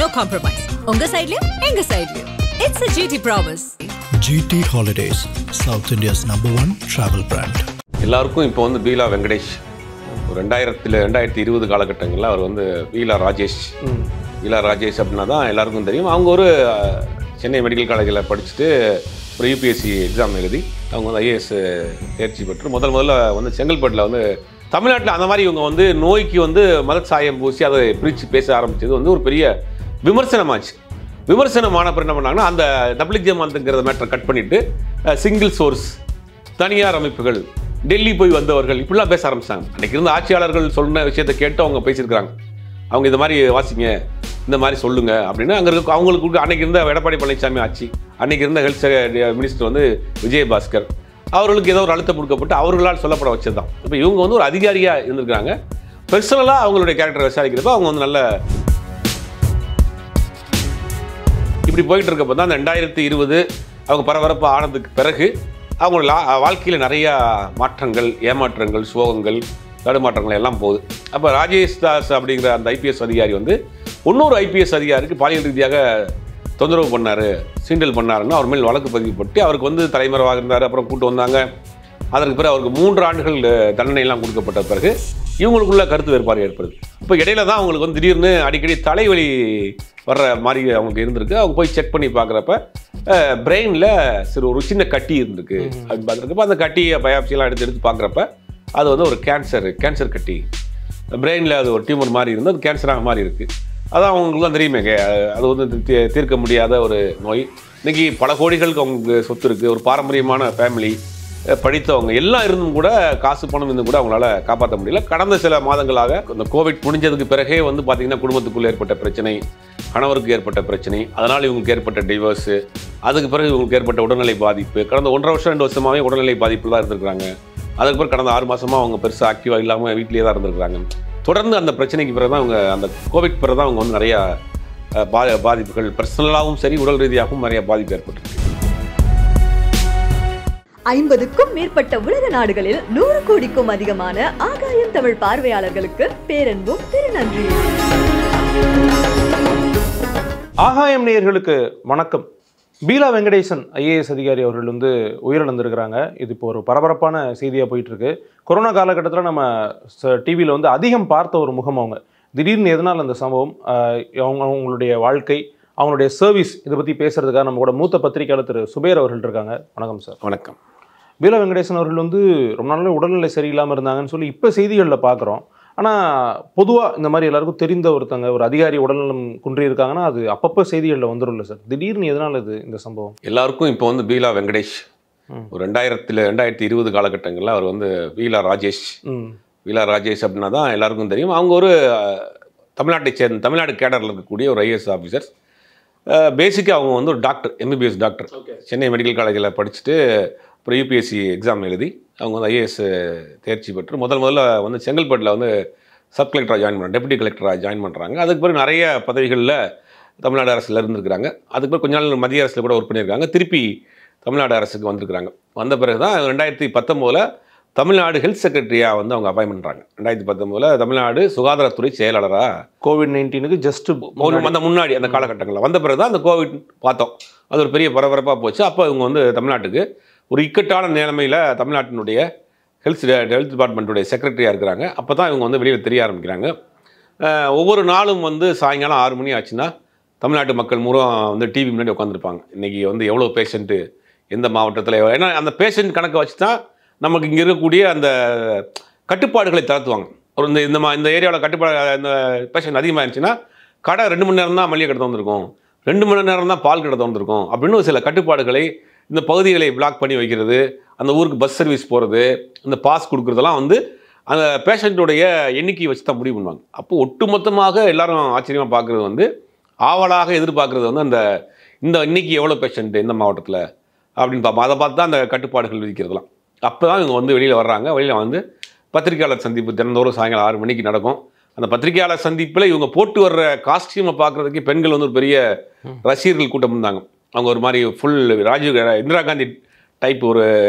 no compromise. Unga side liyo, enga side liyo. It's a GT promise. GT Holidays, South India's #1 travel brand. எல்லாருக்கும் இப்போ வந்து பீலா வெங்கடேஷ் 2020 காலகட்டங்களில் அவர் வந்து பீலா ராஜேஷ் அப்படின்னா தான் எல்லாருக்கும் தெரியும். அவங்க ஒரு சென்னை மெடிக்கல் காலேஜில் படிச்சுட்டு ஒரு யூபிஎஸ்சி எக்ஸாம் எழுதி அவங்க வந்து ஐஏஎஸ் தேர்ச்சி பெற்று முதல்ல வந்து செங்கல்பட்டில் வந்து தமிழ்நாட்டில் அந்த மாதிரி இவங்க வந்து நோய்க்கு வந்து மத சாயம் பூசி அதை பிரித்து பேச ஆரம்பித்தது வந்து ஒரு பெரிய விமர்சனமாச்சு. விமர்சனமான அப்புறம் என்ன பண்ணாங்கன்னா, அந்த தப்லீக் ஜமாத்துங்கிறத மேட்டரை கட் பண்ணிவிட்டு சிங்கிள் சோர்ஸ், தனியார் அமைப்புகள், டெல்லி போய் வந்தவர்கள் இப்படிலாம் பேச ஆரம்பிச்சாங்க. அன்றைக்கி இருந்த ஆட்சியாளர்கள் சொன்ன விஷயத்தை கேட்டு அவங்க பேசியிருக்கிறாங்க. அவங்க இந்த மாதிரி வாசிங்க, இந்த மாதிரி சொல்லுங்கள் அப்படின்னு. அங்கே இருக்க அவங்களுக்கு அன்றைக்கி இருந்த எடப்பாடி பழனிசாமி ஆட்சி, அன்றைக்கி இருந்த ஹெல்த் மினிஸ்டர் வந்து விஜயபாஸ்கர், அவர்களுக்கு ஏதோ ஒரு அழுத்தம் கொடுக்கப்பட்டு அவர்களால் சொல்லப்பட வச்சது தான். இப்போ இவங்க வந்து ஒரு அதிகாரியாக இருந்திருக்காங்க. பர்சனலாக அவங்களுடைய கேரக்டரை விசாரிக்கிறப்ப அவங்க வந்து நல்ல இப்படி போயிட்டு இருக்கப்போ தான் அந்த 2020 அவங்க பரபரப்பு ஆனதுக்கு பிறகு அவங்களோட வாழ்க்கையில் நிறையா மாற்றங்கள், ஏமாற்றங்கள், சோகங்கள், தடுமாற்றங்கள் எல்லாம் போகுது. அப்போ ராஜேஷ் தாஸ் அப்படிங்கிற அந்த ஐபிஎஸ் அதிகாரி வந்து இன்னொரு ஐபிஎஸ் அதிகாரிக்கு பாலியல் ரீதியாக தொந்தரவு பண்ணார், சீண்டல் பண்ணாருன்னு அவர் மேல் வழக்கு பதிவுப்பட்டு அவருக்கு வந்து தலைமறைவாக இருந்தார். அப்புறம் கூட்டு வந்தாங்க. அதற்கு பிறகு அவருக்கு 3 ஆண்டுகள் தண்டனையெல்லாம் கொடுக்கப்பட்ட பிறகு இவங்களுக்குள்ள கருத்து வேறுபாடு ஏற்படுது. இப்போ இடையில தான் அவங்களுக்கு வந்து திடீர்னு அடிக்கடி தலைவலி வர்ற மாதிரி அவங்களுக்கு இருந்திருக்கு. அவங்க போய் செக் பண்ணி பார்க்குறப்ப பிரெயினில் சரி ஒரு சின்ன கட்டி இருந்திருக்கு அப்படின்னு பார்க்குறப்ப அந்த கட்டியை பயாப்சியெல்லாம் எடுத்து பார்க்குறப்ப அது வந்து ஒரு கேன்சர் கட்டி, பிரெயினில் அது ஒரு டியூமர் மாதிரி இருந்து அது கேன்சராக மாதிரி இருக்குது. அதான் அவங்களுக்கு தான் தெரியுமேங்க, அது வந்து தீர்க்க முடியாத ஒரு நோய். இன்றைக்கி பல கோடிகளுக்கு அவங்களுக்கு சொத்து இருக்குது, ஒரு பாரம்பரியமான ஃபேமிலி, படித்தவங்க எல்லாம் இருந்தும் கூட காசு பணம் இருந்தும் கூட அவங்களால காப்பாற்ற முடியல. கடந்த சில மாதங்களாக இந்த கோவிட் முடிஞ்சதுக்கு பிறகே வந்து பார்த்திங்கன்னா குடும்பத்துக்குள்ளே ஏற்பட்ட பிரச்சனை, கணவருக்கு ஏற்பட்ட பிரச்சனை, அதனால் இவங்களுக்கு ஏற்பட்ட டிவோர்ஸு, அதுக்கு பிறகு இவங்களுக்கு ஏற்பட்ட உடல்நிலை பாதிப்பு, கடந்த 1.5 வருஷம் 2 வருஷமாகவே உடல்நிலை பாதிப்பில் தான் இருந்திருக்கிறாங்க. அதுக்கு பிறகு கடந்த 6 மாதமாக அவங்க பெருசாக ஆக்டிவாக இல்லாமல் வீட்டிலேயே தான் இருந்திருக்கிறாங்க. தொடர்ந்து அந்த பிரச்சனைக்கு பிறகு தான் அவங்க அந்த கோவிட் பிறகு தான் அவங்க வந்து நிறையா பாதிப்புகள், பர்சனலாகவும் சரி உடல் ரீதியாகவும் நிறைய பாதிப்பு ஏற்பட்டிருக்கு. 50க்கும் மேற்பட்ட உலக நாடுகளில் 100 கோடிக்கும் அதிகமான ஆகாயம் தமிழ் பார்வையாளர்களுக்கு பேரன்பும் திருநன்றி. ஆகாயம் நேயர்களுக்கு வணக்கம். பீலா வெங்கடேசன் ஐஏஎஸ் அதிகாரி அவர்கள் வந்து உயிரிழந்திருக்கிறாங்க. இது இப்போ ஒரு பரபரப்பான செய்தியாக போயிட்டுருக்கு. கொரோனா காலகட்டத்தில் நம்ம டிவியில் வந்து அதிகம் பார்த்த ஒரு முகம் அவங்க. திடீர்னு எதனால் அந்த சம்பவம், அவங்களுடைய வாழ்க்கை, அவங்களுடைய சர்வீஸ், இதை பற்றி பேசுகிறதுக்காக நம்ம கூட மூத்த பத்திரிகையாளர் திரு சுபேர் அவர்கள் இருக்காங்க. வணக்கம் சார். வணக்கம். பீலா வெங்கடேசன் அவர்கள் வந்து ரொம்ப நாள் உடல்நிலை சரியில்லாமல் இருந்தாங்கன்னு சொல்லி இப்போ செய்திகளில் பார்க்குறோம். ஆனால் பொதுவாக இந்த மாதிரி எல்லாருக்கும் தெரிந்த ஒருத்தங்க ஒரு அதிகாரி உடல்நலம் குன்றி இருக்காங்கன்னா அது அப்பப்போ செய்திகளில் வந்துடும்ல சார். திடீர்னு எதனால் இது இந்த சம்பவம்? எல்லாருக்கும் இப்போ வந்து பீலா வெங்கடேஷ் ஒரு 2020 காலகட்டங்களில் அவர் வந்து பீலா ராஜேஷ் அப்படின்னா தான் எல்லாருக்கும் தெரியும். அவங்க ஒரு தமிழ்நாடு கேடரில் இருக்கக்கூடிய ஒரு ஐஏஎஸ் ஆஃபீஸர். பேசிக்காக அவங்க வந்து ஒரு doctor, MBBS doctor, Chennai medical காலேஜில் படிச்சுட்டு அப்புறம் யூபிஎஸ்சி எக்ஸாம் எழுதி அவங்க வந்து ஐஏஎஸ் தேர்ச்சி பெற்று முதல்ல வந்து செங்கல்பட்டில் வந்து சப் கலெக்டராக ஜாயின் பண்ணுறாங்க, டெப்யூட்டி கலெக்டராக ஜாயின் பண்ணுறாங்க. அதுக்கு பிறகு நிறைய பதவிகளில் தமிழ்நாடு அரசில் இருந்திருக்கிறாங்க. அதுக்கு பிறகு கொஞ்ச நாள் மத்திய அரசில் கூட ஒர்க் பண்ணியிருக்காங்க. திருப்பி தமிழ்நாடு அரசுக்கு வந்திருக்கிறாங்க. வந்த பிறகு தான் 2019 தமிழ்நாடு ஹெல்த் செக்ரட்டரியாக வந்து அவங்க அப்பாயின்ட் பண்ணுறாங்க. 2019 தமிழ்நாடு சுகாதாரத்துறை செயலாளராக COVID-19க்கு அந்த முன்னாடி அந்த காலகட்டங்களில் வந்த பிறகு தான் அந்த கோவிட் பார்த்தோம். அது ஒரு பெரிய பரபரப்பாக போச்சு. அப்போ இவங்க வந்து தமிழ்நாட்டுக்கு ஒரு இக்கட்டான நிலைமையில் தமிழ்நாட்டினுடைய ஹெல்த் டிபார்ட்மெண்ட்டுடைய செக்ரட்டரியாக இருக்கிறாங்க. அப்போ தான் இவங்க வந்து வெளியில் தெரிய ஆரம்பிக்கிறாங்க. ஒவ்வொரு நாளும் வந்து சாயங்காலம் 6 மணி ஆச்சுன்னா தமிழ்நாட்டு மக்கள் மூலம் வந்து டிவி முன்னாடி உட்காந்துருப்பாங்க. இன்றைக்கி வந்து எவ்வளோ பேஷண்ட்டு எந்த மாவட்டத்தில், ஏன்னா அந்த பேஷண்ட் கணக்கை வச்சு தான் நமக்கு இங்கே இருக்கக்கூடிய அந்த கட்டுப்பாடுகளை தளர்த்துவாங்க. ஒரு இந்த ஏரியாவில் கட்டுப்பாடு, இந்த பேஷண்ட் அதிகமாக இருந்துச்சுன்னா கடை 2 மணி நேரம் தான் மளிகை கடை திறந்துருக்கும், 2 மணி நேரம் தான் பால் கடை திறந்துருக்கும் அப்படின்னு சில கட்டுப்பாடுகளை, இந்த பகுதிகளை பிளாக் பண்ணி வைக்கிறது, அந்த ஊருக்கு பஸ் சர்வீஸ் போகிறது, இந்த பாஸ் கொடுக்குறதெல்லாம் வந்து அந்த பேஷண்ட்டுடைய எண்ணிக்கையை வச்சு தான் முடிவு பண்ணுவாங்க. அப்போ ஒட்டுமொத்தமாக எல்லாரும் ஆச்சரியமாக பார்க்குறது வந்து, ஆவலாக எதிர்பார்க்குறது வந்து இந்த இன்னைக்கு எவ்வளோ பேஷண்ட்டு எந்த மாவட்டத்தில் அப்படின்னு பார்ப்போம். அதை பார்த்து தான் அந்த கட்டுப்பாடுகள் விதிக்கிறதுலாம். அப்போ தான் இவங்க வந்து வெளியில் வர்றாங்க. வெளியில் வந்து பத்திரிகையாளர் சந்திப்பு தினந்தோறும் சாயங்காலம் 6 மணிக்கு நடக்கும். அந்த பத்திரிகையாளர் சந்திப்பில் இவங்க போட்டு வர்ற காஸ்டியூமை பார்க்குறதுக்கு பெண்கள் வந்து ஒரு பெரிய ரசிகர்கள் கூட்டம் இருந்தாங்க. அவங்க ஒரு மாதிரி ஃபுல் இந்திரா காந்தி டைப் ஒரு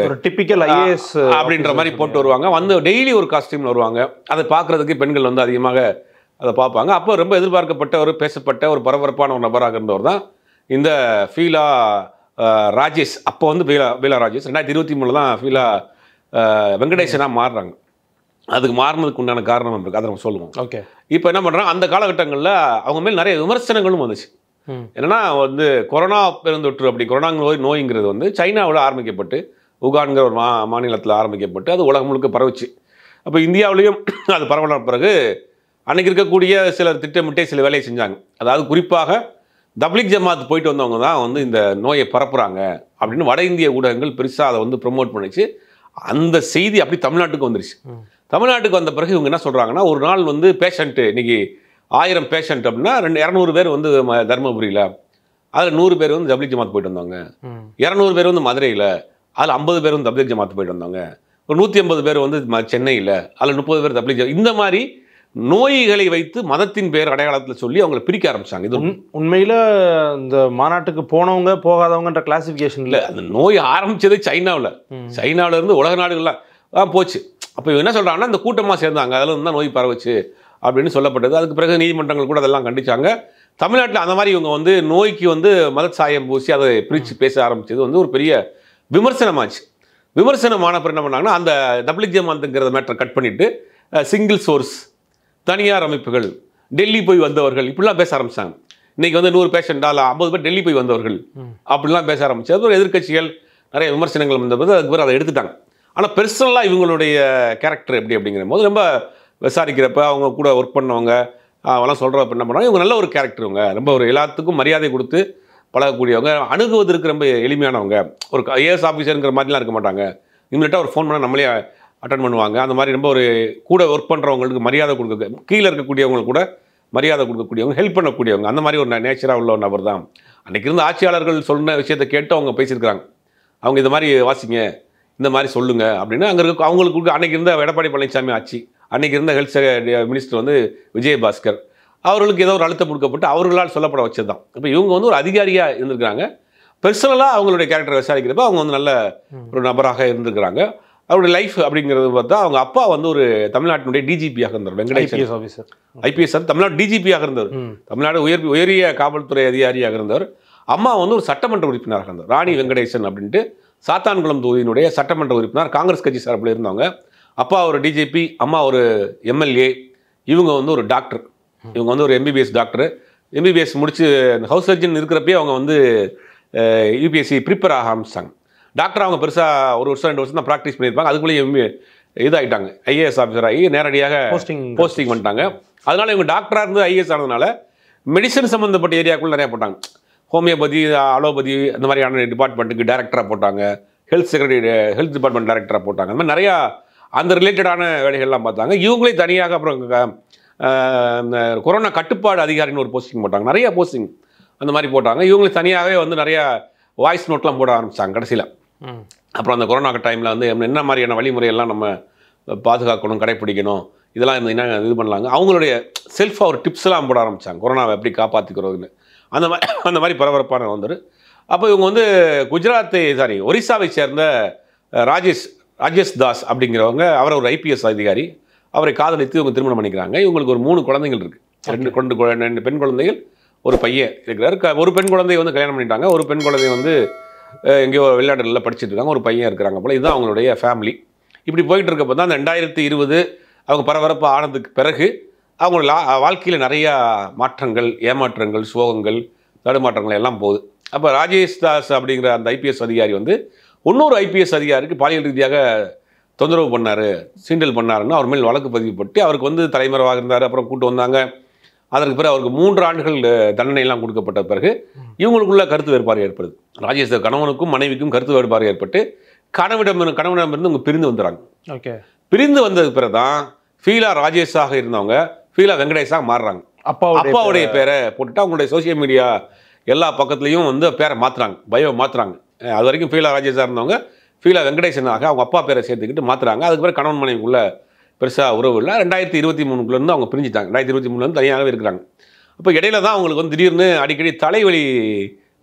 டிப்பிக்கல் ஐஏஎஸ் அப்படின்ற மாதிரி போட்டு வருவாங்க. வந்து டெய்லி ஒரு காஸ்டியூமில் வருவாங்க. அதை பார்க்குறதுக்கு பெண்கள் வந்து அதிகமாக அதை பார்ப்பாங்க. அப்போ ரொம்ப எதிர்பார்க்கப்பட்ட ஒரு பேசப்பட்ட ஒரு பரபரப்பான ஒரு நபராக இருந்தவர் தான் இந்த ஃபீலா ராஜேஷ். அப்போ வந்து ஃபீலா ராஜேஷ் 2023 தான் ஃபீலா வெங்கடேசனாக மாறுறாங்க. அதுக்கு மாறினதுக்கு உண்டான காரணம் இருக்குது, அதை நம்ம சொல்லுவோம். ஓகே. இப்போ என்ன பண்ணுறாங்க, அந்த காலகட்டங்களில் அவங்க மேல் நிறைய விமர்சனங்களும் வந்துச்சு. என்னன்னா வந்து கொரோனா பெருந்தொற்று அப்படி கொரோனா நோய்ங்கிறது வந்து சைனாவில் ஆரம்பிக்கப்பட்டு உகான்கிற ஒரு மாநிலத்தில் ஆரம்பிக்கப்பட்டு அது உலகம் முழுக்க பரவுச்சு. அப்போ இந்தியாவிலையும் அது பரவலான பிறகு அன்றைக்கி இருக்கக்கூடிய சிலர் திட்டமிட்டே சில வேலையை செஞ்சாங்க. அதாவது குறிப்பாக தப்லீக் ஜமாத் போயிட்டு வந்தவங்க தான் வந்து இந்த நோயை பரப்புகிறாங்க அப்படின்னு வட இந்திய ஊடகங்கள் பெருசாக அதை வந்து ப்ரொமோட் பண்ணிச்சு. அந்த செய்தி அப்படி தமிழ்நாட்டுக்கு வந்துருச்சு. தமிழ்நாட்டுக்கு வந்த பிறகு இவங்க என்ன சொல்கிறாங்கன்னா, ஒரு நாள் வந்து பேஷண்ட்டு இன்றைக்கி 1000 பேஷண்ட் அப்படின்னா 200 பேர் வந்து தருமபுரியில், அதில் 100 பேர் வந்து தப்லீக் ஜமாத் போயிட்டு வந்தாங்க. 200 பேர் வந்து மதுரையில், அதில் 50 பேர் வந்து தப்லீக் ஜமாத் போயிட்டு வந்தாங்க. ஒரு 150 பேர் வந்து சென்னையில், அதில் 30 பேர் தப்லீக் ஜமாத். இந்த மாதிரி நோய்களை வைத்து மதத்தின் பேர் அடையாளத்தில் சொல்லி அவங்களை பிரிக்க ஆரம்பிச்சாங்க. இது உண்மையில் இந்த மாநாட்டுக்கு போனவங்க போகாதவங்கன்ற கிளாசிஃபிகேஷன் இல்லை. அந்த நோய் ஆரம்பித்தது சைனாவில் இருந்து உலக நாடுகள்லாம் போச்சு. அப்போ இவங்க என்ன சொல்கிறாங்கன்னா, இந்த கூட்டமாக சேர்ந்தாங்க, அதில் இருந்து தான் நோய் பரவுச்சு அப்படின்னு சொல்லப்பட்டது. அதுக்கு பிறகு நீதிமன்றங்கள் கூட அதெல்லாம் கண்டிச்சாங்க. தமிழ்நாட்டில் அந்த மாதிரி இவங்க வந்து நோய்க்கு வந்து மத சாயம் பூசி அதை பிரித்து பேச ஆரம்பித்தது வந்து ஒரு பெரிய விமர்சனமாச்சு. விமர்சனமான பிறகு என்ன பண்ணாங்கன்னா, அந்த தப்லீக் ஜமாத்துங்கிறத மேட்டரை கட் பண்ணிவிட்டு சிங்கிள் சோர்ஸ், தனியார் அமைப்புகள், டெல்லி போய் வந்தவர்கள் இப்படிலாம் பேச ஆரம்பித்தாங்க. இன்றைக்கி வந்து 100 பேஷண்டால் 50 பேர் டெல்லி போய் வந்தவர்கள் அப்படிலாம் பேச ஆரம்பிச்சு. அது ஒரு எதிர்க்கட்சிகள் நிறைய விமர்சனங்கள் வந்தபோது அதுக்கு பிறகு அதை எடுத்துட்டாங்க. ஆனால் பெர்சனலாக இவங்களுடைய கேரக்டர் எப்படி அப்படிங்கிற போது ரொம்ப விசாரிக்கிறப்ப அவங்க கூட ஒர்க் பண்ணவங்க அவங்களாம் சொல்கிறப்ப என்ன பண்ணுவாங்க, இவங்க நல்ல ஒரு கேரக்டர், இவங்க ரொம்ப ஒரு எல்லாத்துக்கும் மரியாதை கொடுத்து பழகக்கூடியவங்க, அணுகுவதற்கு ரொம்ப எளிமையானவங்க. ஒரு ஐஏஎஸ் ஆஃபீஸருங்கிற மாதிரிலாம் இருக்க மாட்டாங்க. இம்மிடியட்டாக ஒரு ஃபோன் பண்ணால் நம்மளே அட்டன் பண்ணுவாங்க. அந்த மாதிரி ரொம்ப ஒரு கூட ஒர்க் பண்ணுறவங்களுக்கு மரியாதை கொடுக்க, கீழே இருக்கக்கூடியவங்களுக்கு கூட மரியாதை கொடுக்கக்கூடியவங்க, ஹெல்ப் பண்ணக்கூடியவங்க, அந்த மாதிரி ஒரு நேச்சராக உள்ள ஒரு நபர் தான். அன்றைக்கி இருந்த ஆட்சியாளர்கள் சொன்ன விஷயத்தை கேட்டு அவங்க பேசியிருக்கிறாங்க. அவங்க இந்த மாதிரி வாசிங்க, இந்த மாதிரி சொல்லுங்கள் அப்படின்னு அங்கே இருக்க அவங்களுக்கு. அன்றைக்கி இருந்த எடப்பாடி பழனிசாமி ஆட்சி, அன்றைக்கி இருந்த ஹெல்த் மினிஸ்டர் வந்து விஜயபாஸ்கர், அவர்களுக்கு ஏதோ ஒரு அழுத்தம் கொடுக்கப்பட்டு அவர்களால் சொல்லப்பட வச்சது தான். இப்போ இவங்க வந்து ஒரு அதிகாரியாக இருந்திருக்கிறாங்க. பெர்சனலாக அவங்களுடைய கேரக்டரை விசாரிக்கிறப்ப அவங்க வந்து நல்ல ஒரு நபராக இருந்திருக்கிறாங்க. அவருடைய லைஃப் அப்படிங்கிறது பார்த்தா அவங்க அப்பா வந்து ஒரு தமிழ்நாட்டினுடைய டிஜிபியாக இருந்தார், வெங்கடேஷ் ஆஃபீஸர், ஐபிஎஸ், தமிழ்நாடு டிஜிபியாக இருந்தவர், தமிழ்நாடு உயரிய காவல்துறை அதிகாரியாக இருந்தவர். அம்மா வந்து ஒரு சட்டமன்ற உறுப்பினராக இருந்தார், ராணி வெங்கடேசன் அப்படின்ட்டு, சாத்தான்குளம் தொகுதியினுடைய சட்டமன்ற உறுப்பினர், காங்கிரஸ் கட்சி சார்பில் இருந்தவங்க. அப்பா ஒரு டிஜிபி, அம்மா ஒரு எம்எல்ஏ, இவங்க வந்து ஒரு டாக்டர், இவங்க வந்து ஒரு எம்பிபிஎஸ் டாக்டர். எம்பிபிஎஸ் முடிச்சு ஹவுஸ் சர்ஜன் இருக்கிறப்பே அவங்க வந்து யூபிஎஸ்சி ப்ரிப்பேர் ஆக ஆரம்பிச்சாங்க. டாக்டர் அவங்க பெருசாக 1 வருஷம் 2 வருஷம் தான் ப்ராக்டிஸ் பண்ணியிருப்பாங்க. அதுக்குள்ளேயே இதாகிட்டாங்க, ஐஏஎஸ் ஆஃபீஸர் ஆகி நேரடியாக போஸ்டிங் பண்ணிட்டாங்க. அதனால் இவங்க டாக்டராக இருந்து ஐஏஎஸ் ஆனதுனால மெடிசன் சம்மந்தப்பட்ட ஏரியாக்குள்ளே நிறையா போட்டாங்க. ஹோமியோபதி, அலோபதி அந்த மாதிரியான டிபார்ட்மெண்ட்டுக்கு டைரக்டராக போட்டாங்க, ஹெல்த் டிபார்ட்மெண்ட் டைரக்டராக போட்டாங்க. அந்த மாதிரி நிறையா அந்த ரிலேட்டடான வேலைகள்லாம் பார்த்தாங்க. இவங்களே தனியாக அப்புறம் கொரோனா கட்டுப்பாடு அதிகாரின்னு ஒரு போஸ்டிங் போட்டாங்க, நிறையா போஸ்டிங் அந்த மாதிரி போட்டாங்க. இவங்களே தனியாகவே வந்து நிறையா வாய்ஸ் நோட்லாம் போட ஆரம்பித்தாங்க கடைசியில். அப்புறம் அந்த கொரோனா டைமில் வந்து என்ன மாதிரியான வழிமுறையெல்லாம் நம்ம பாதுகாக்கணும், கடைப்பிடிக்கணும், இதெல்லாம் என்ன இது பண்ணலாங்க. அவங்களுடைய செல்ஃபாக ஒரு டிப்ஸ்லாம் போட ஆரம்பித்தாங்க, கொரோனாவை எப்படி காப்பாற்றிக்கிறதுன்னு. அந்த மாதிரி பரபரப்பான வந்தார். அப்போ இவங்க வந்து ஒரிசாவை சேர்ந்த ராஜேஷ் தாஸ் அப்படிங்கிறவங்க, அவர் ஒரு ஐபிஎஸ் அதிகாரி, அவரை காதலித்து இவங்க திருமணம் பண்ணிக்கிறாங்க. இவங்களுக்கு ஒரு 3 குழந்தைகள் இருக்குது, 2 பெண் குழந்தைகள், ஒரு பையன் இருக்கிறார். ஒரு பெண் குழந்தையை வந்து கல்யாணம் பண்ணிட்டாங்க, ஒரு பெண் குழந்தை வந்து எங்கேயோ வெளிநாடுகளில் படிச்சுட்டு இருக்காங்க, ஒரு பையன் இருக்கிறாங்க போல். இதுதான் அவங்களுடைய ஃபேமிலி. இப்படி போயிட்டு இருக்கப்போ தான் அந்த 2020 அவங்க பரபரப்பு ஆனதுக்கு பிறகு அவங்களோட வாழ்க்கையில் நிறையா மாற்றங்கள், ஏமாற்றங்கள், சோகங்கள், தடுமாற்றங்கள் எல்லாம் போகுது. அப்போ ராஜேஷ் தாஸ் அப்படிங்கிற அந்த ஐபிஎஸ் அதிகாரி வந்து இன்னொரு ஐபிஎஸ் அதிகாரிக்கு பாலியல் ரீதியாக தொந்தரவு பண்ணார், சீண்டல் பண்ணாருன்னு அவர் மேல் வழக்கு பதிவுப்பட்டு அவருக்கு வந்து தலைமறைவாக இருந்தார். அப்புறம் கூட்டு வந்தாங்க. அதற்கு பிறகு அவருக்கு 3 ஆண்டுகள் தண்டனையெல்லாம் கொடுக்கப்பட்ட பிறகு இவங்களுக்குள்ள கருத்து வேறுபாடு ஏற்படுது. ராஜேஷ் கணவனுக்கும் மனைவிக்கும் கருத்து வேறுபாடு ஏற்பட்டு கணவனிடமிருந்து இவங்க பிரிந்து வந்துடுறாங்க. ஓகே, பிரிந்து வந்ததுக்கு பிறகு தான் ஃபீலா ராஜேஷாக இருந்தவங்க ஃபீலா வெங்கடேஷாக மாறுறாங்க. அப்பாவுடைய பேரை போட்டுட்டு அவங்களுடைய சோசியல் மீடியா எல்லா பக்கத்துலேயும் வந்து பேரை மாற்றுறாங்க, பயோ மாற்றுறாங்க. அது வரைக்கும் ஃபீலா ராஜேஷாக இருந்தவங்க ஃபீலா வெங்கடேசனாக அவங்க அப்பா பேரை சேர்த்துக்கிட்டு மாற்றுறாங்க. அதுக்கு பிறகு கணவன் மனைவிக்குள்ள பெருசாக உறவு இல்லை. 2023 அவங்க பிரிஞ்சுட்டாங்க. 2023 தனியாகவே இருக்கிறாங்க. அப்போ இடையில தான் அவங்களுக்கு வந்து திடீர்னு அடிக்கடி தலைவலி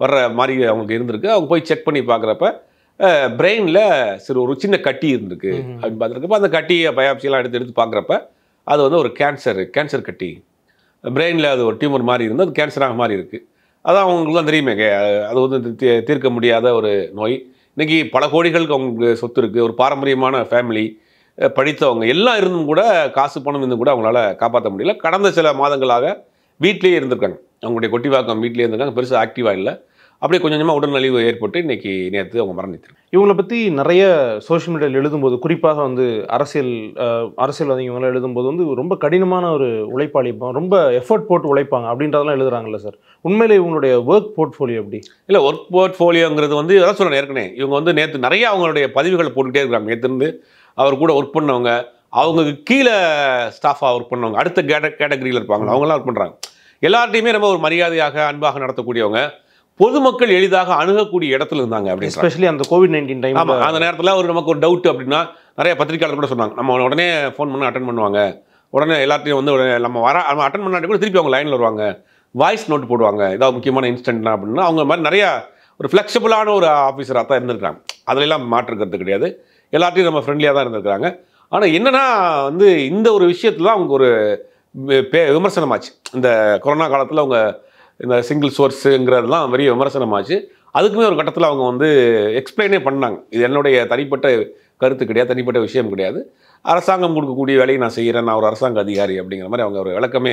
வர்ற மாதிரி அவங்களுக்கு இருந்திருக்கு. அவங்க போய் செக் பண்ணி பார்க்குறப்ப பிரெயினில் ஒரு சின்ன கட்டி இருந்திருக்கு அப்படின்னு பார்த்துருக்கப்ப அந்த கட்டியை பயாப்சியெல்லாம் எடுத்து பார்க்குறப்ப அது வந்து ஒரு கேன்சர் கட்டி பிரெயினில் அது ஒரு டியூமர் மாதிரி இருந்து அது கேன்சராக மாதிரி இருக்குது. அதான் அவங்களுக்கு தான் தெரியுமே, அது வந்து தீர்க்க முடியாத ஒரு நோய். இன்றைக்கி பல கோடிகளுக்கு அவங்களுக்கு சொத்து இருக்குது, ஒரு பாரம்பரியமான ஃபேமிலி, படித்தவங்க எல்லாம் இருந்தும் கூட காசு பணம் இருந்தும் கூட அவங்களால காப்பாற்ற முடியல. கடந்த சில மாதங்களாக வீட்டிலேயே இருந்திருக்காங்க, அவங்களுடைய கொட்டிவாக்கம் வீட்டிலே இருந்திருக்காங்க, பெருசாக ஆக்டிவாக இல்லை. அப்படியே கொஞ்சம் கொஞ்சமாக உடல்நலிவு ஏற்பட்டு நேற்று அவங்க மரணித்தாங்க. இவங்களை பற்றி நிறைய சோஷியல் மீடியாவில் எழுதும்போது, குறிப்பாக வந்து அரசியல்வாதிங்க இவங்களாம் எழுதும்போது வந்து ரொம்ப கடினமான ஒரு உழைப்பாளி, ரொம்ப எஃபர்ட் போட்டு உழைப்பாங்க அப்படின்றதெல்லாம் எழுதுறாங்கல்ல சார். உண்மையிலே இவங்களுடைய ஒர்க் போர்ட்ஃபோலியோ எப்படி? இல்லை, ஒர்க் போர்ட்ஃபோலியோங்கிறது வந்து அதான் சொல்கிறேன் ஏற்கனவே, இவங்க வந்து நேற்று நிறைய அவங்களுடைய பதிவுகளை போட்டுக்கிட்டே இருக்கிறாங்க. நேற்றுருந்து அவர் கூட ஒர்க் பண்ணவங்க, அவங்களுக்கு கீழே ஸ்டாஃபாக ஒர்க் பண்ணவங்க, அடுத்த கேட்டகரியில் இருப்பாங்க, அவங்களாம் ஒர்க் பண்ணுறாங்க. எல்லார்ட்டையுமே ரொம்ப ஒரு மரியாதையாக அன்பாக நடத்தக்கூடியவங்க, பொதுமக்கள் எளிதாக அணுகக்கூடிய இடத்துல இருந்தாங்க. அப்படி எஸ்பெஷலி அந்த கோவிட்-19 டைம். ஆமாம், அந்த நேரத்தில் நமக்கு ஒரு டவுட் அப்படின்னா நிறைய பத்திரிகையாளர் கூட சொன்னாங்க, நம்ம உடனே ஃபோன் பண்ணி அட்டன் பண்ணுவாங்க, உடனே எல்லாத்தையும் வந்து நம்ம அட்டன் பண்ணாட்டி கூட திருப்பி அவங்க லைனில் வருவாங்க, வாய்ஸ் நோட் போடுவாங்க, ஏதாவது முக்கியமான இன்ஸ்டன்ட்னா அப்படின்னா. அவங்க மாதிரி நிறையா ஒரு ஃப்ளெக்சிபிளான ஒரு ஆஃபீஸராக தான் இருந்திருக்காங்க. அதிலெல்லாம் மாற்றுக்கிறது கிடையாது, எல்லாத்தையும் நம்ம ஃப்ரெண்ட்லியாக தான் இருந்திருக்காங்க. ஆனால் என்னென்னா வந்து இந்த ஒரு விஷயத்தில் தான் அவங்க ஒரு விமர்சனமாச்சு. இந்த கொரோனா காலத்தில் அவங்க இந்த சிங்கிள் சோர்ஸுங்கிறதுலாம் பெரிய விமர்சனமாச்சு. அதுக்குமே ஒரு கட்டத்தில் அவங்க வந்து எக்ஸ்பிளைனே பண்ணாங்க, இது என்னுடைய தனிப்பட்ட கருத்து கிடையாது, தனிப்பட்ட விஷயம் கிடையாது, அரசாங்கம் கொடுக்கக்கூடிய வேலையை நான் செய்கிறேன், நான் ஒரு அரசாங்க அதிகாரி அப்படிங்கிற மாதிரி அவங்க ஒரு விளக்கமே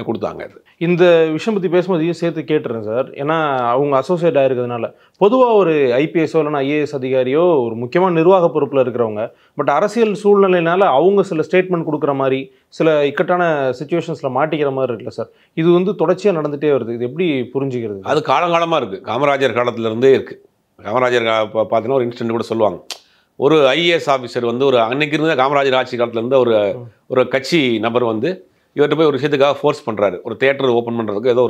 கொடுத்தாங்க. அது இந்த விஷயம் பற்றி பேசும்போது இதையும் சேர்த்து கேட்டுறேன் சார். ஏன்னா அவங்க அசோசியேட் ஆகிருக்கிறதுனால பொதுவாக ஒரு ஐபிஎஸ்ஓ இல்லைனா ஐஏஎஸ் அதிகாரியோ ஒரு முக்கியமான நிர்வாக பொறுப்பில் இருக்கிறவங்க, பட் அரசியல் சூழ்நிலையினால அவங்க சில ஸ்டேட்மெண்ட் கொடுக்குற மாதிரி சில இக்கட்டான சுச்சுவேஷன்ஸில் மாட்டிக்கிற மாதிரி இருக்குல்ல சார். இது வந்து தொடர்ச்சியாக நடந்துகிட்டே வருது, இது எப்படி புரிஞ்சுக்கிறது? அது காலங்காலமாக இருக்குது, காமராஜர் காலத்திலேருந்தே இருக்குது. காமராஜர் பார்த்தீங்கன்னா ஒரு இன்சிடென்ட் கூட சொல்லுவாங்க, ஒரு ஐஏஎஸ் ஆஃபீஸர் வந்து ஒரு அன்னைக்கு இருந்த காமராஜர் ஆட்சி காலத்தில் இருந்த ஒரு கட்சி நபர் வந்து இவர்கிட்ட போய் ஒரு விஷயத்துக்காக ஃபோர்ஸ் பண்ணுறாரு, ஒரு தியேட்டர் ஓப்பன் பண்ணுறதுக்கு ஏதோ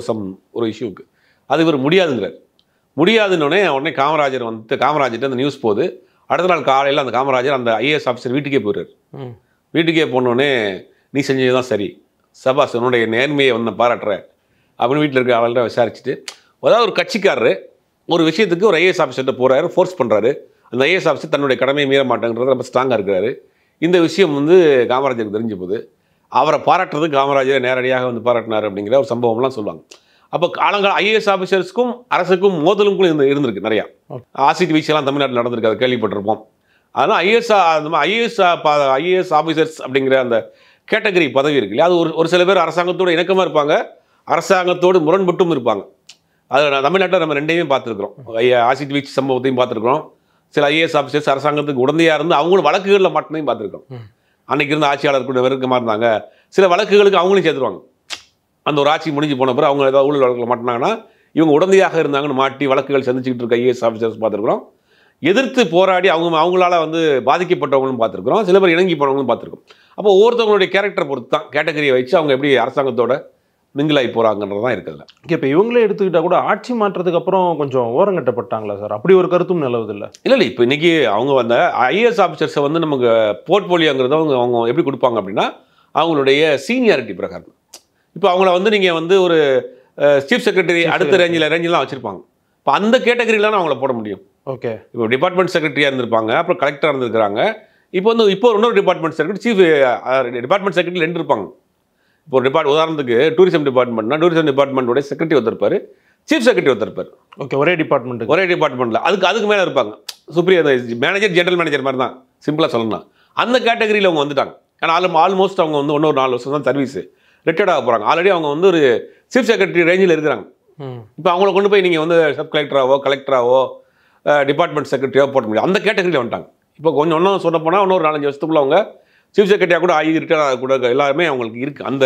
ஒரு இஷ்யூக்கு. அது இவர் முடியாதுங்கிறார். உடனே காமராஜர்கிட்ட அந்த நியூஸ் போகுது. அடுத்த நாள் காலையில் அந்த காமராஜர் அந்த ஐஏஎஸ் ஆஃபீஸர் வீட்டுக்கே போயிடுறாரு. வீட்டுக்கே போனோடனே நீ செஞ்சது தான் சரி, சபாஸ் உன்னுடைய நேர்மையை வந்து பாராட்டுற அப்படின்னு வீட்டில் இருக்க ஆள்கிட்ட விசாரிச்சுட்டு, அதாவது ஒரு கட்சிக்காரரு ஒரு விஷயத்துக்கு ஒரு ஐஏஎஸ் ஆஃபீஸர்கிட்ட போகிறாரு, ஃபோர்ஸ் பண்ணுறாரு. அந்த ஐஏஎஸ் ஆஃபீஸர் தன்னுடைய கடமையை மீற மாட்டேங்கிறது ரொம்ப ஸ்ட்ராங்காக இருக்கிறாரு. இந்த விஷயம் வந்து காமராஜருக்கு தெரிஞ்ச போது அவரை பாராட்டுறதுக்கு காமராஜரை நேரடியாக வந்து பாராட்டினார் அப்படிங்கிற ஒரு சம்பவம்லாம் சொல்லுவாங்க. அப்போ ஐஏஎஸ் ஆஃபீஸர்ஸ்க்கும் அரசுக்கும் மோதலும் கூட இருந்திருக்கு நிறையா. ஆசிட் வீழ்ச்சியெல்லாம் தமிழ்நாட்டில் நடந்திருக்கு, அதை கேள்விப்பட்டிருப்போம். அதனால் ஐஏஎஸ் ஆஃபீஸர்ஸ் அப்படிங்கிற அந்த கேட்டகரி பதவி இருக்கு இல்லையா, அது ஒரு சில பேர் அரசாங்கத்தோடு இணக்கமாக இருப்பாங்க, அரசாங்கத்தோடு முரண்பட்டும் இருப்பாங்க. அது தமிழ்நாட்டில் நம்ம ரெண்டையுமே பார்த்துருக்குறோம். ஆசிட் வீழ்ச்சி சம்பவத்தையும் பார்த்துருக்குறோம். சில ஐஏஎஸ் ஆஃபீஸர்ஸ் அரசாங்கத்துக்கு உடந்தையாக இருந்து அவங்களும் வழக்குகளில் மாட்டினையும் பார்த்துருக்கோம். அன்றைக்கி இருந்த ஆட்சியாளர் கூட நெருக்கமாக இருந்தாங்க, சில வழக்குகளுக்கு அவங்களையும் சேர்த்துருவாங்க. அந்த ஒரு ஆட்சி முடிஞ்சு போன பிறகு அவங்க ஏதாவது ஊழல் வழக்கில் மாட்டினாங்கன்னா இவங்க உடந்தையாக இருந்தாங்கன்னு மாட்டி வழக்குகள் சந்திச்சுக்கிட்டு இருக்க ஐஏஎஸ் ஆஃபீஸர்ஸ் பார்த்துருக்குறோம். எதிர்த்து போராடி அவங்களால வந்து பாதிக்கப்பட்டவங்களும் பார்த்துருக்குறோம், சில பேர் இணங்கி போனவங்களும் பார்த்துருக்கோம். அப்போ ஒவ்வொருத்தவங்களுடைய கேரக்டரை பொறுத்து தான் கேட்டகரியை வச்சு அவங்க எப்படி அரசாங்கத்தோட மிங்கிலாகி போகிறாங்கன்றது தான் இருக்குதுல்ல. இப்போ இவங்களே எடுத்துக்கிட்டால் கூட ஆட்சி மாற்றத்துக்கு அப்புறம் கொஞ்சம் ஓரங்கட்டப்பட்டாங்களா சார்? அப்படி ஒரு கருத்தும் நிலவுதில்லை. இல்லை, இப்போ இன்றைக்கி அவங்க வந்த ஐஏஎஸ் ஆஃபீஸர்ஸை வந்து நமக்கு போர்ட்ஃபோலியோங்கிறத அவங்க எப்படி கொடுப்பாங்க அப்படின்னா அவங்களுடைய சீனியாரிட்டி பிரகாரம். இப்போ அவங்கள வந்து நீங்கள் வந்து ஒரு சீஃப் செக்ரட்டரி அடுத்த ரேஞ்செலாம் வச்சுருப்பாங்க. இப்போ அந்த கேட்டகரியிலாம் அவங்கள போட முடியும். ஓகே, இப்போ டிபார்ட்மெண்ட் செக்ரட்டரியாக இருந்திருப்பாங்க, அப்புறம் கலெக்டராக இருந்திருக்கிறாங்க. இப்போ இன்னொரு department secretary chief department secretary 2 இருப்பாங்க. இப்போ ஒரு உதாரணத்துக்கு டூரிசம் டிபார்ட்மெண்ட்னா டூரிசம் டிபார்ட்மெண்ட்டோட செக்ரட்டரி ஒருத்தருப்பார், சீஃப் செக்ரட்டரி ஒருத்தருப்பார். ஓகே, ஒரே டிபார்ட்மெண்ட்டில் அதுக்கு மேலே இருப்பாங்க மேனேஜர், ஜென்ரல் மேனேஜர் மாதிரி தான் சிம்பிளாக சொல்லணும். அந்த கேட்டகரியில் அவங்க வந்துட்டாங்க. ஏன்னா ஆல்மோஸ்ட் அவங்க வந்து இன்னொரு 4 வருஷம் தான் சர்வீஸ் ரிட்டையர்ட் ஆக போகிறாங்க. ஆல்ரெடி அவங்க வந்து ஒரு சீஃப் செக்ரட்டரி ரேஞ்சில் இருக்கிறாங்க. இப்போ அவங்கள கொண்டு போய் நீங்கள் வந்து சப் கலெக்டராவோ டிபார்ட்மெண்ட் செக்ரட்டரியாவோ போட முடியும். அந்த கேட்டகரியில் வந்துட்டாங்க. இப்போ கொஞ்சம் ஒன்றும் சொல்ல போனால் இன்னொரு 4-5 வருஷத்துக்குள்ள அவங்க சீஃப் செக்ரட்டரியாக கூட ஆகி ரிட்டையர் ஆகக்கூட எல்லாருமே அவங்களுக்கு இருக்குது, அந்த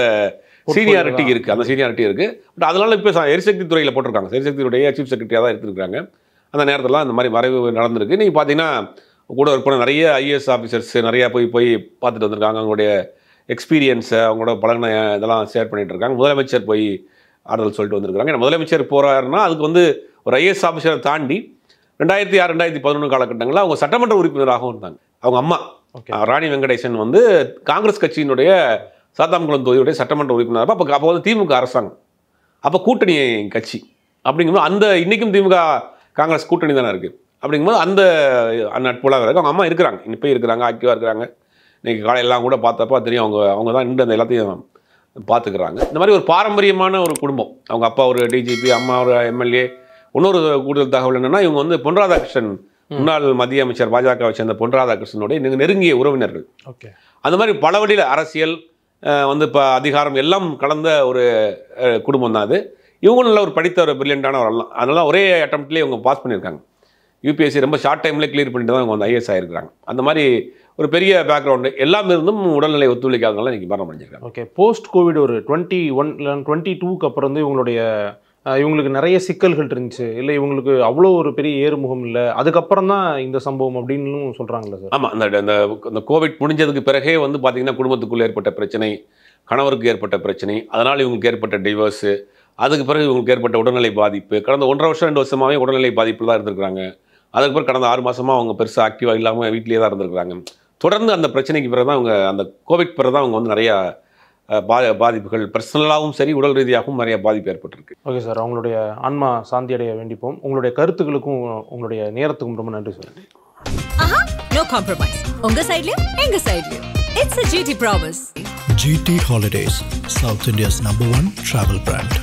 சீனியாரிட்டி இருக்குது. பட் அதனால இப்போ எரிசக்தி துறையில் போட்டிருக்காங்க, எரிசக்தியுடைய சீஃப் செக்ரட்டரியாக தான் எடுத்துருக்காங்க. அந்த நேரத்தில் இந்த மாதிரி மறைவு நடந்திருக்கு. நீங்கள் பார்த்தீங்கன்னா கூட ஒர்க் பண்ண நிறைய ஐஏஎஸ் ஆஃபீஸர்ஸ் நிறையா போய் பார்த்துட்டு வந்திருக்காங்க. அவங்களுடைய எக்ஸ்பீரியன்ஸை அவங்களோட பழகின இதெல்லாம் ஷேர் பண்ணிகிட்டு இருக்காங்க. முதலமைச்சர் போய் ஆறுதல் சொல்லிட்டு வந்திருக்காங்க. ஏன்னா முதலமைச்சர் போகிறாருன்னா அதுக்கு வந்து ஒரு ஐஏஎஸ் ஆஃபீஸரை தாண்டி 2006-2011 காலகட்டங்களில் அவங்க சட்டமன்ற உறுப்பினராகவும் இருந்தாங்க. அவங்க அம்மா ராணி வெங்கடேசன் வந்து காங்கிரஸ் கட்சியினுடைய சாத்தான்குளம் தொகுதியுடைய சட்டமன்ற உறுப்பினர். அப்போ வந்து திமுக அரசாங்கம், அப்போ கூட்டணி கட்சி அப்படிங்கும்போது அந்த இன்றைக்கும் திமுக காங்கிரஸ் கூட்டணி தானே இருக்குது. அப்படிங்கும்போது அந்த நட்புலாம் இருக்குது. அவங்க அம்மா இருக்கிறாங்க, இப்போ இருக்கிறாங்க, ஆக்டிவாக இருக்கிறாங்க. இன்றைக்கி காலையெல்லாம் கூட பார்த்தப்போ தெரியும் அவங்க தான் நின்று அந்த எல்லாத்தையும் பார்த்துக்கிறாங்க. இந்த மாதிரி ஒரு பாரம்பரியமான ஒரு குடும்பம். அவங்க அப்பா ஒரு டிஜிபி, அம்மா ஒரு எம்எல்ஏ. இன்னொரு கூடுதல் தகவல் என்னென்னா, இவங்க வந்து பொன் ராதாகிருஷ்ணன், முன்னாள் மத்திய அமைச்சர் பாஜகவை சேர்ந்த பொன் ராதாகிருஷ்ணனுடைய நெருங்கிய உறவினர்கள். ஓகே. அந்த மாதிரி பல வழியில் அரசியல் வந்து இப்போ அதிகாரம் எல்லாம் கலந்த ஒரு குடும்பம் தான் அது. இவங்களும் நல்ல ஒரு படித்த ஒரு பிரில்லியண்டான வரலாம். அதனால ஒரே அட்டம்ப்ட்லேயே இவங்க பாஸ் பண்ணியிருக்காங்க. யூபிஎஸ்சி ரொம்ப ஷார்ட் டைம்லேயே கிளியர் பண்ணிட்டு தான் அவங்க வந்து ஐஏஎஸ் ஆகிருக்கிறாங்க. அந்த மாதிரி ஒரு பெரிய பேக்ரவுண்டு எல்லாம் இருந்தும் உடல்நிலை ஒத்துழைக்காதனால இன்றைக்கி மரணம் அடைஞ்சிருக்காங்க. ஓகே. போஸ்ட் கோவிட் ஒரு 21 இல்லை 22க்கு அப்புறம் வந்து இவங்களுக்கு நிறைய சிக்கல்கள் இருந்துச்சு, இல்லை இவங்களுக்கு அவ்வளோ ஒரு பெரிய ஏறுமுகம் இல்லை, அதுக்கப்புறம் தான் இந்த சம்பவம் அப்படின்னு சொல்கிறாங்களே சார்? ஆமாம். அந்த கோவிட் முடிஞ்சதுக்கு பிறகே வந்து பார்த்திங்கன்னா குடும்பத்துக்குள்ளே ஏற்பட்ட பிரச்சனை, கணவருக்கு ஏற்பட்ட பிரச்சனை, அதனால் இவங்களுக்கு ஏற்பட்ட டிவோர்ஸு, அதுக்கு பிறகு இவங்களுக்கு ஏற்பட்ட உடல்நிலை பாதிப்பு, கடந்த 1.5 வருஷம் 2 வருஷமாகவே உடல்நிலை பாதிப்பில் தான் இருந்திருக்கிறாங்க. அதுக்கு பிறகு கடந்த 6 மாதமாக அவங்க பெருசாக ஆக்டிவாக இல்லாமல் வீட்டிலேயே தான் இருந்திருக்கிறாங்க. தொடர்ந்து அந்த பிரச்சனைக்கு பிறகு தான் அவங்க அந்த கோவிட் பிறகு தான் அவங்க வந்து நிறையா பாதிப்புகள் பர்சனலாகவும் சரி உடல் ரீதியாகவும் நிறைய பாதிப்பு ஏற்பட்டிருக்கு. ஓகே சார், அவங்களுடைய ஆன்மா சாந்தி அடைய வேண்டிப்போம். உங்களுடைய கருத்துக்களுக்கும் உங்களுடைய நேரத்துக்கும் ரொம்ப நன்றி சார். No compromise. உங்க சைடுலயும் எங்க சைடுலயும். It's a GT Promise. GT Holidays, South India's #1 travel brand.